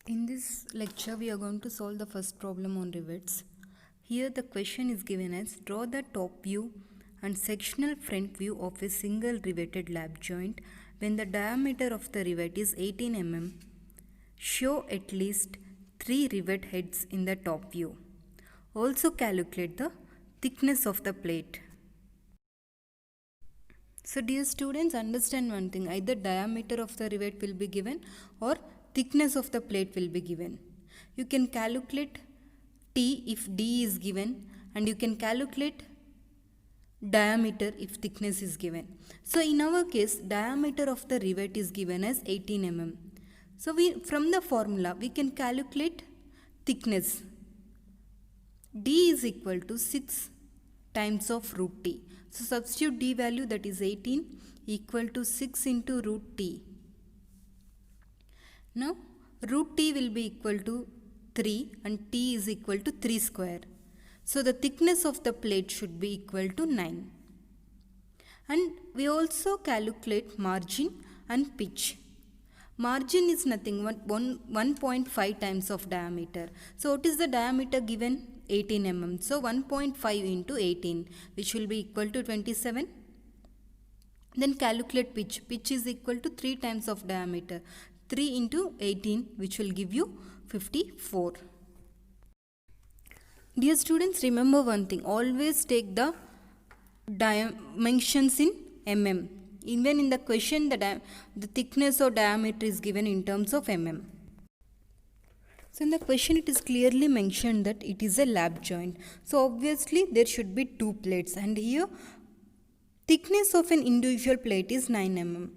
In this lecture, we are going to solve the first problem on rivets. Here the question is given as draw the top view and sectional front view of a single riveted lap joint when the diameter of the rivet is 18 mm. Show at least 3 rivet heads in the top view. Also calculate the thickness of the plate. So dear students, understand one thing, either diameter of the rivet will be given or thickness of the plate will be given. You can calculate T if D is given, and you can calculate diameter if thickness is given. So in our case, diameter of the rivet is given as 18 mm. So from the formula we can calculate thickness. D is equal to 6 times of root T. So substitute D value, that is 18 equal to 6 into root T. Now root T will be equal to 3 and T is equal to 3 square. So the thickness of the plate should be equal to 9. And we also calculate margin and pitch. Margin is nothing, 1.5 times of diameter. So what is the diameter given? 18 mm. So 1.5 into 18, which will be equal to 27. Then calculate pitch. Pitch is equal to 3 times of diameter. 3 into 18, which will give you 54. Dear students, remember one thing. Always take the dimensions in mm. Even in the question, the thickness or diameter is given in terms of mm. So in the question it is clearly mentioned that it is a lap joint. So obviously there should be 2 plates, and here thickness of an individual plate is 9 mm.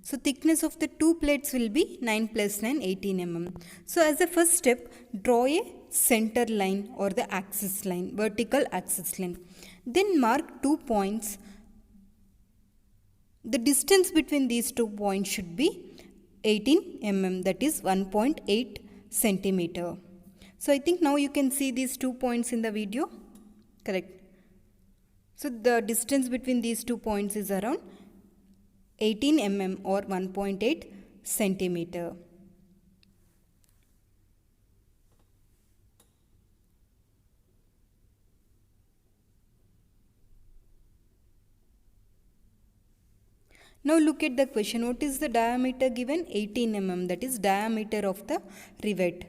So thickness of the 2 plates will be 9 plus 9, 18 mm. So as a first step, draw a center line or the axis line, vertical axis line. Then mark 2 points. The distance between these 2 points should be 18 mm, that is 1.8 centimeter. So I think now you can see these 2 points in the video. Correct. So the distance between these 2 points is around 18 mm or 1.8 centimeter. Now look at the question. What is the diameter given? 18 mm, that is diameter of the rivet.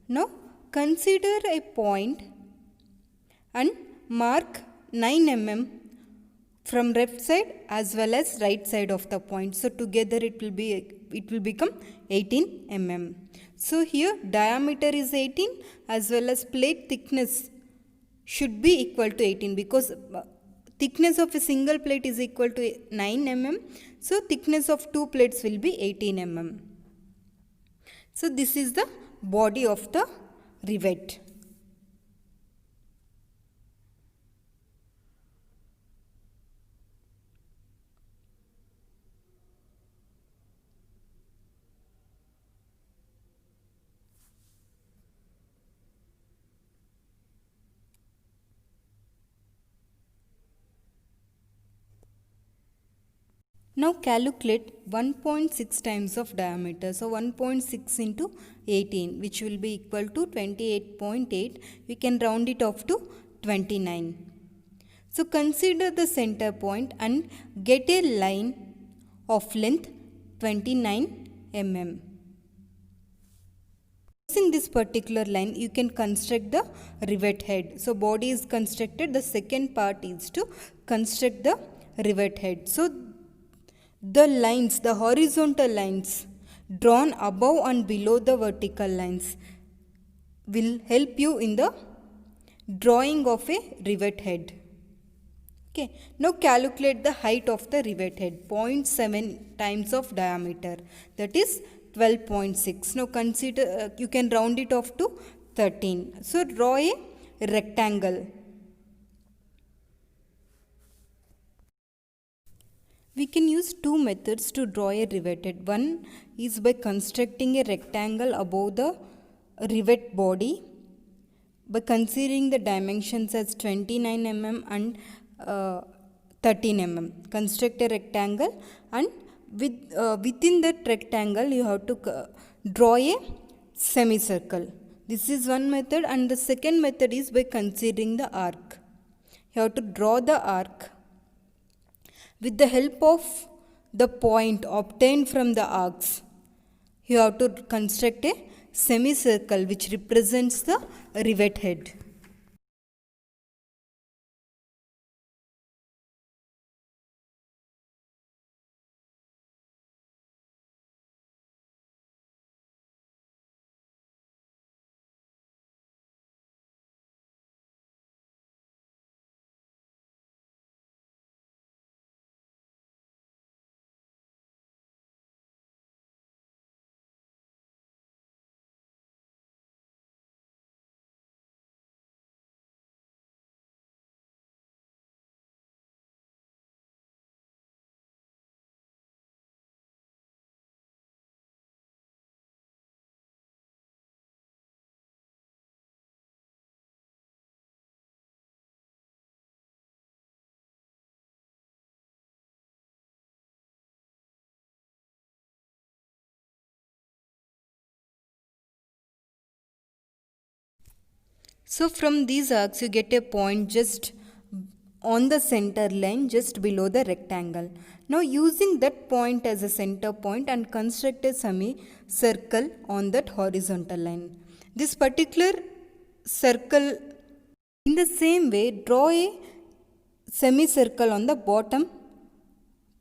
Now consider a point and mark 9 mm from left side as well as right side of the point. So together it will become 18 mm. So here diameter is 18 as well as plate thickness should be equal to 18, because thickness of a single plate is equal to 9 mm. So thickness of 2 plates will be 18 mm. So this is the body of the rivet. Now calculate 1.6 times of diameter. So 1.6 into 18, which will be equal to 28.8. We can round it off to 29. So consider the center point and get a line of length 29 mm. Using this particular line, you can construct the rivet head. So body is constructed. The second part is to construct the rivet head. So the lines, the horizontal lines drawn above and below the vertical lines will help you in the drawing of a rivet head. Okay. Now calculate the height of the rivet head. 0.7 times of diameter, that is 12.6. Now consider, you can round it off to 13. So draw a rectangle. We can use 2 methods to draw a rivet head. One is by constructing a rectangle above the rivet body by considering the dimensions as 29 mm and 13 mm. Construct a rectangle, and within that rectangle you have to draw a semicircle. This is one method, and the second method is by considering the arc. You have to draw the arc. With the help of the point obtained from the arcs, you have to construct a semicircle which represents the rivet head. So from these arcs you get a point just on the center line just below the rectangle. Now using that point as a center point and construct a semicircle on that horizontal line. This particular circle, in the same way, draw a semicircle on the bottom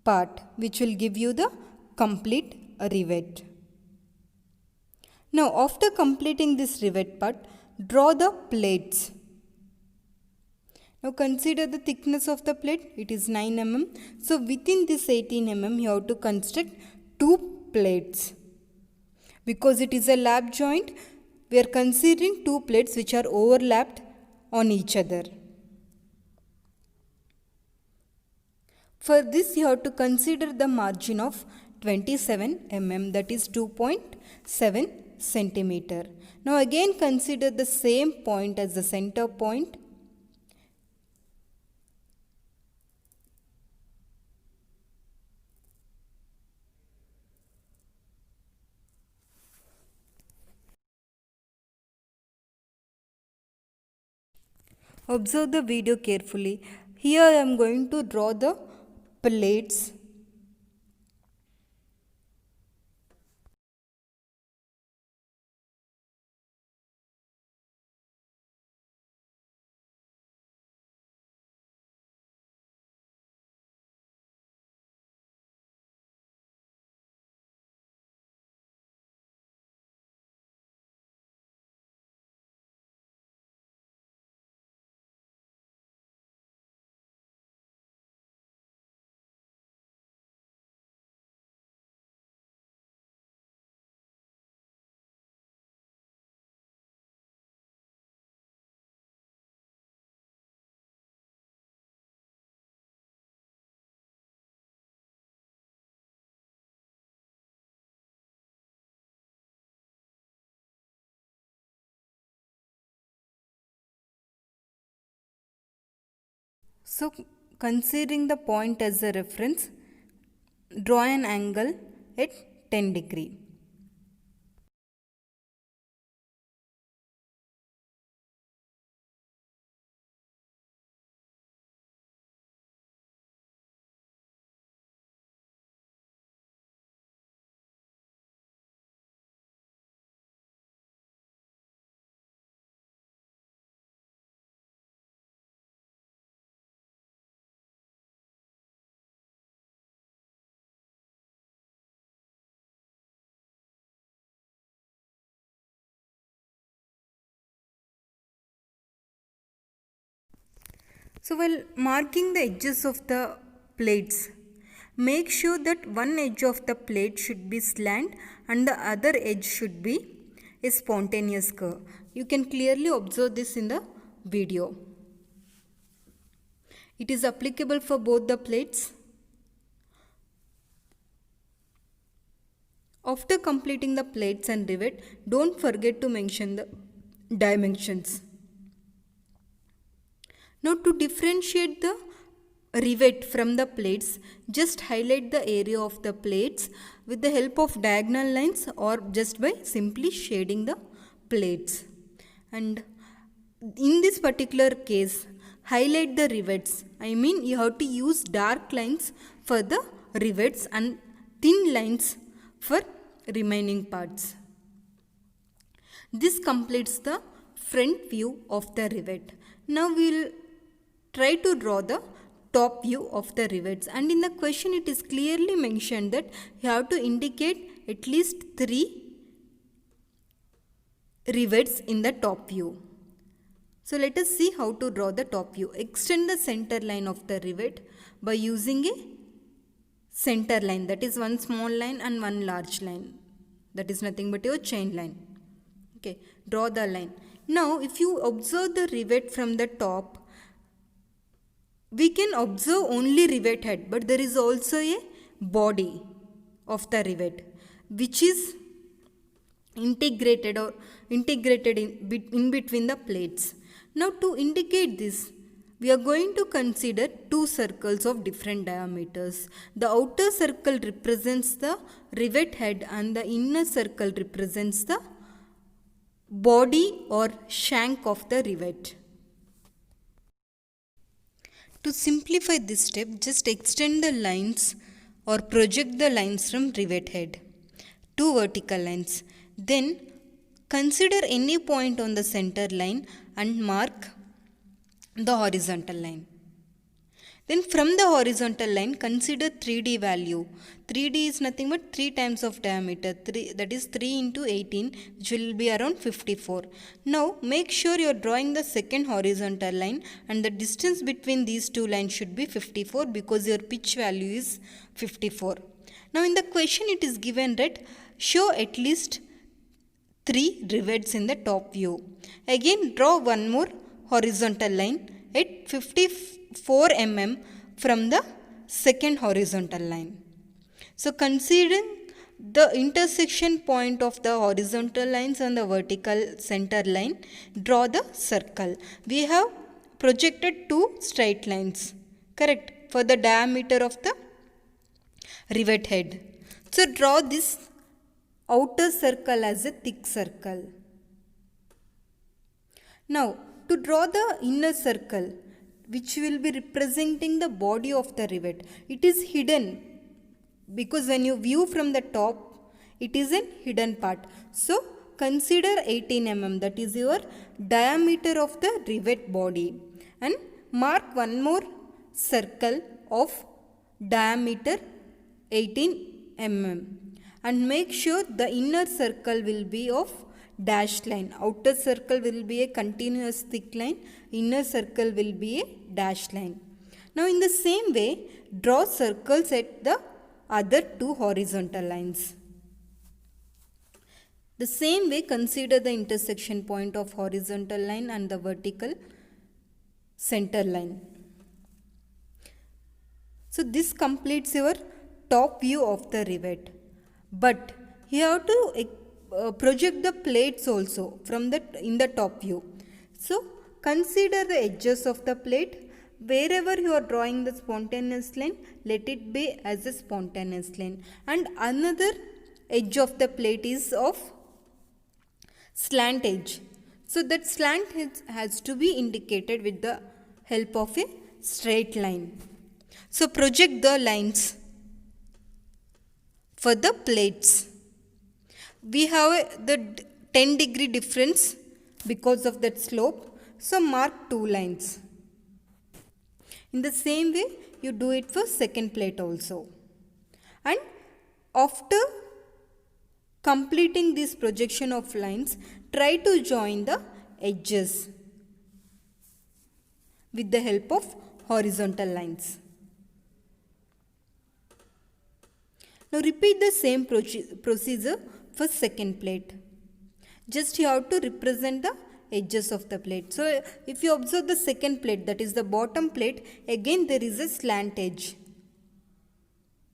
part which will give you the complete rivet. Now after completing this rivet part, draw the plates. Now consider the thickness of the plate, it is 9 mm. So within this 18 mm you have to construct 2 plates. Because it is a lap joint, we are considering 2 plates which are overlapped on each other. For this you have to consider the margin of 27 mm, that is 2.7 centimeter. Now again consider the same point as the center point. Observe the video carefully. Here I am going to draw the plates. So considering the point as a reference, draw an angle at 10 degree. So while marking the edges of the plates, make sure that one edge of the plate should be slant and the other edge should be a spontaneous curve. You can clearly observe this in the video. It is applicable for both the plates. After completing the plates and rivet, don't forget to mention the dimensions. Now to differentiate the rivet from the plates, just highlight the area of the plates with the help of diagonal lines or just by simply shading the plates. And in this particular case, highlight the rivets. I mean, you have to use dark lines for the rivets and thin lines for remaining parts. This completes the front view of the rivet. Now we will try to draw the top view of the rivets, and in the question it is clearly mentioned that you have to indicate at least 3 rivets in the top view. So let us see how to draw the top view. Extend the center line of the rivet by using a center line, that is one small line and one large line, that is nothing but your chain line. Okay, draw the line. Now if you observe the rivet from the top, we can observe only rivet head, but there is also a body of the rivet which is integrated in between the plates. Now to indicate this, we are going to consider 2 circles of different diameters. The outer circle represents the rivet head and the inner circle represents the body or shank of the rivet. To simplify this step, just extend the lines or project the lines from rivet head, 2 vertical lines. Then consider any point on the center line and mark the horizontal line. Then from the horizontal line, consider 3D value. 3D is nothing but 3 times of diameter, that is 3 into 18, which will be around 54. Now make sure you are drawing the second horizontal line and the distance between these 2 lines should be 54 because your pitch value is 54. Now in the question it is given that show at least 3 rivets in the top view. Again draw one more horizontal line at 54 mm from the second horizontal line. So considering the intersection point of the horizontal lines and the vertical center line, draw the circle. We have projected 2 straight lines, correct, for the diameter of the rivet head. So draw this outer circle as a thick circle. Now to draw the inner circle, which will be representing the body of the rivet, it is hidden because when you view from the top, it is a hidden part. So consider 18 mm, that is your diameter of the rivet body, and mark one more circle of diameter 18 mm and make sure the inner circle will be of dashed line. Outer circle will be a continuous thick line, inner circle will be a dashed line. Now in the same way, draw circles at the other 2 horizontal lines. The same way, consider the intersection point of horizontal line and the vertical center line. So this completes your top view of the rivet. But you have to project the plates also from in the top view. So consider the edges of the plate. Wherever you are drawing the spontaneous line, let it be as a spontaneous line. And another edge of the plate is of slant edge. So that slant edge has to be indicated with the help of a straight line. So project the lines for the plates. We have the 10-degree difference because of that slope. So mark 2 lines. In the same way, you do it for second plate also. And after completing this projection of lines, try to join the edges with the help of horizontal lines. Now repeat the same procedure for second plate. Just you have to represent the edges of the plate. So if you observe the second plate, that is the bottom plate, again there is a slant edge.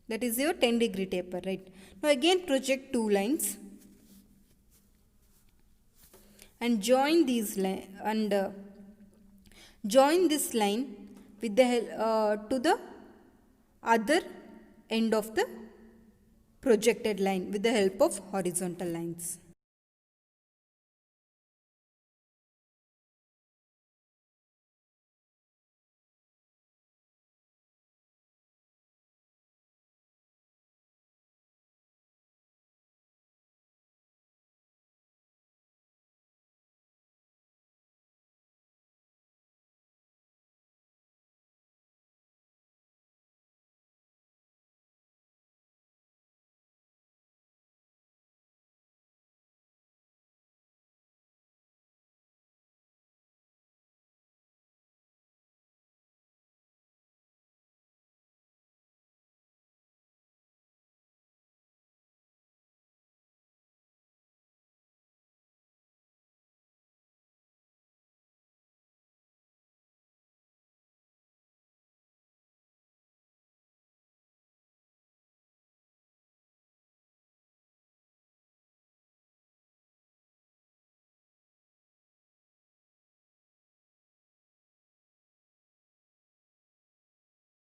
That is your 10-degree taper, right? Now again project 2 lines and join these join this line with the to the other end of the projected line with the help of horizontal lines.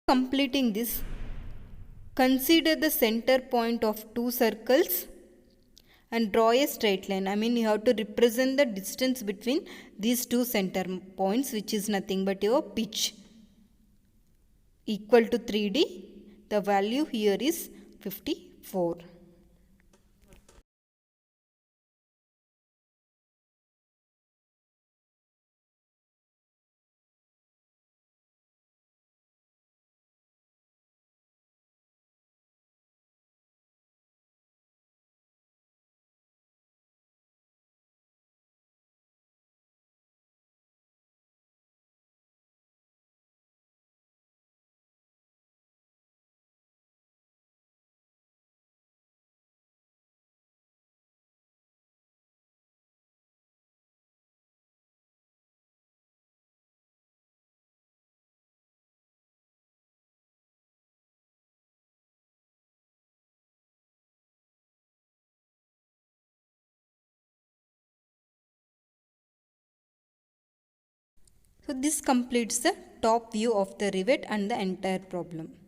Completing this, consider the center point of two circles and draw a straight line. I mean, you have to represent the distance between these two center points, which is nothing but your pitch, equal to 3D. The value here is 54. So this completes the top view of the rivet and the entire problem.